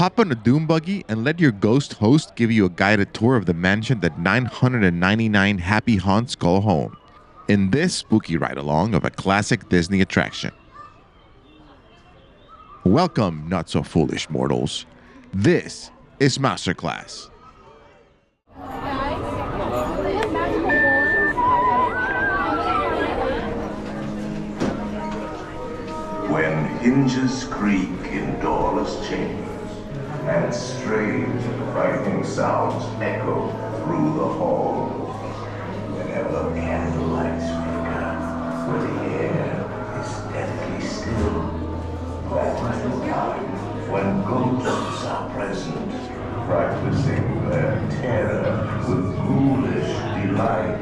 Hop on a Doombuggy and let your ghost host give you a guided tour of the mansion that 999 happy haunts call home, in this spooky ride-along of a classic Disney attraction. Welcome, not so foolish mortals. This is Mouseterclass. When hinges creak in doorless chambers, and strange and frightening sounds echo through the halls, whenever candlelights flicker, where the air is deathly still, that is the time when ghosts are present, practicing their terror with ghoulish delight.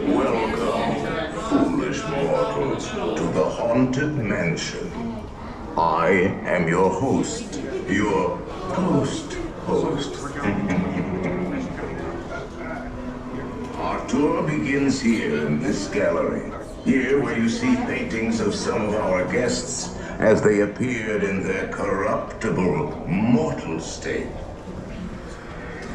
Welcome, foolish mortals, to the Haunted Mansion. I am your host, your ghost host. Our tour begins here in this gallery. Here where you see paintings of some of our guests as they appeared in their corruptible, mortal state.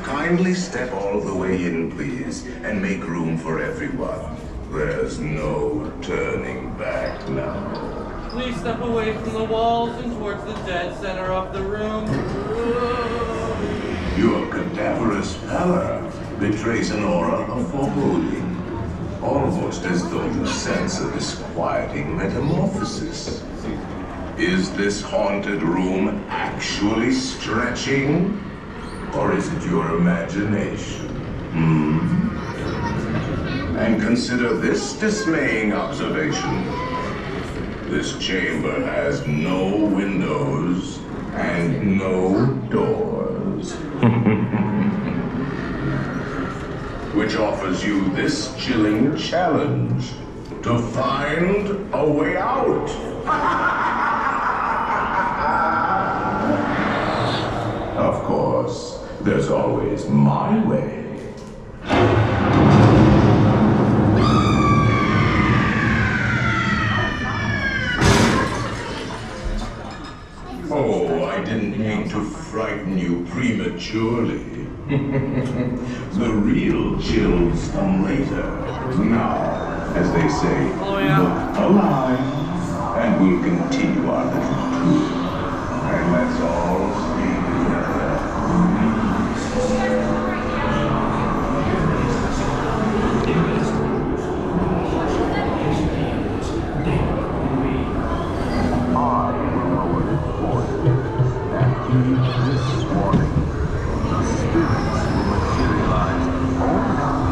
Kindly step all the way in, please, and make room for everyone. There's no turning back now. Please step away from the walls and towards the dead center of the room. Your cadaverous pallor betrays an aura of foreboding, almost as though you sense a disquieting metamorphosis. Is this haunted room actually stretching? Or is it your imagination? And consider this dismaying observation. This chamber has no windows and no doors. Which offers you this chilling challenge to find a way out. Of course, there's always my way. Oh, I didn't mean to frighten you prematurely. The real chills come later. Now, as they say, look alive, and we'll continue our little tour. And let's all stay together. This morning, the spirits will materialize overnight,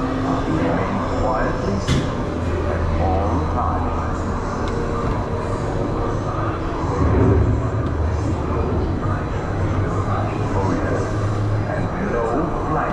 remain quietly still at all times. Oh yes, and no flight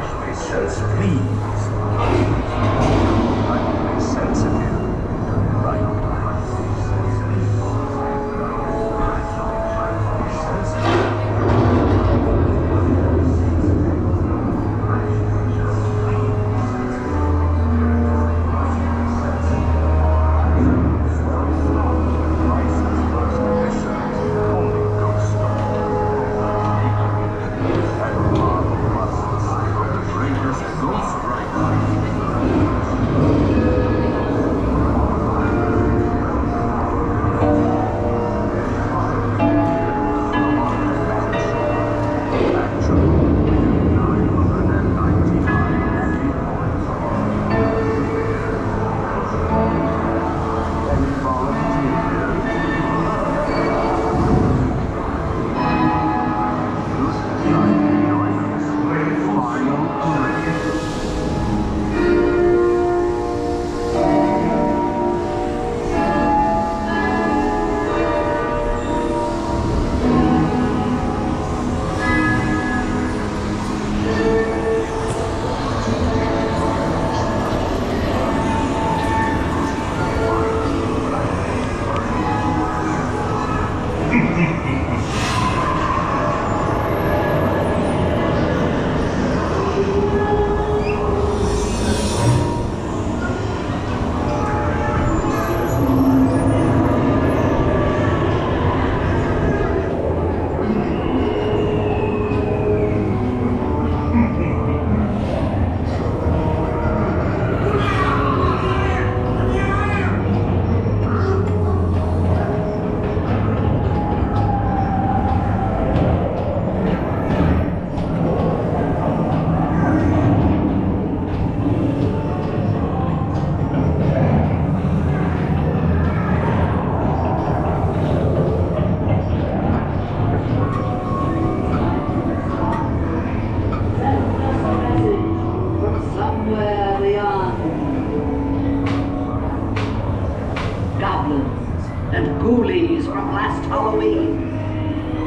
goblins and ghoulies from last Halloween.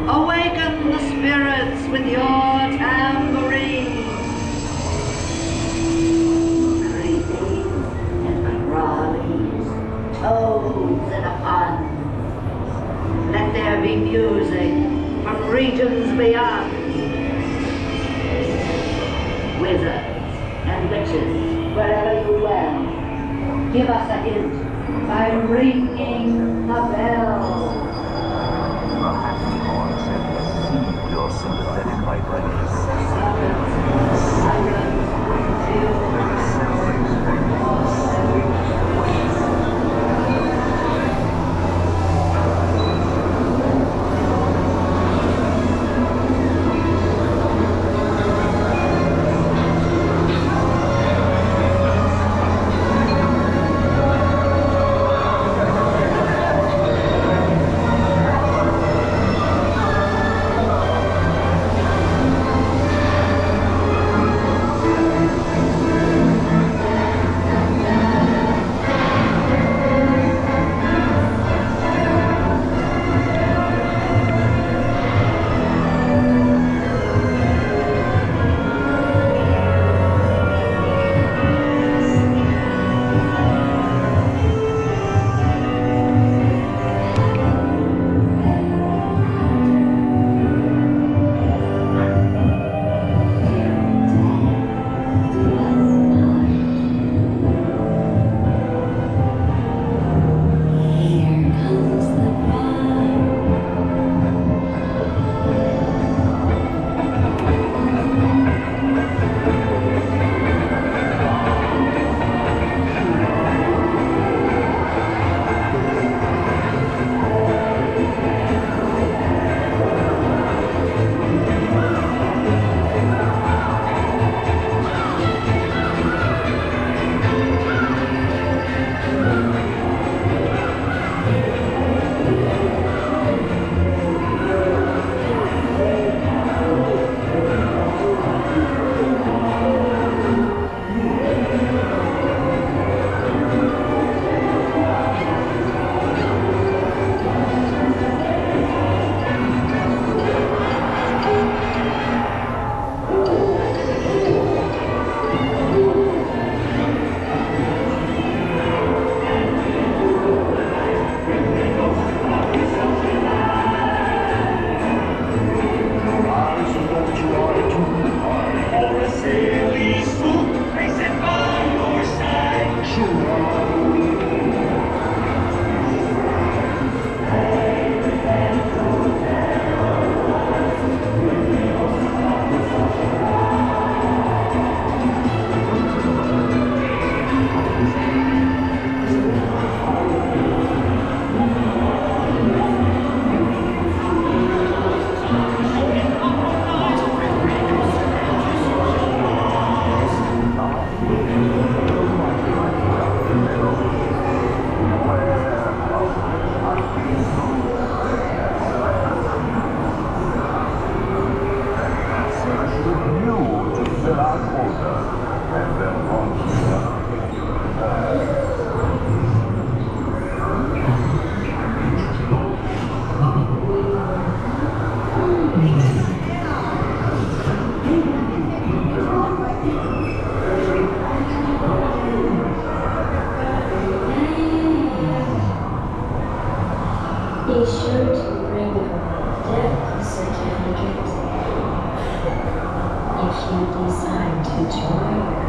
Awaken the spirits with your tambourine. Creepies and crawlies, toads and a pun. Let there be music from regions beyond. Wizards and witches, wherever you dwell, give us a hint by ringing the bell. Your sympathetic vibrations. Be sure to bring your death certificate if you decide to join us.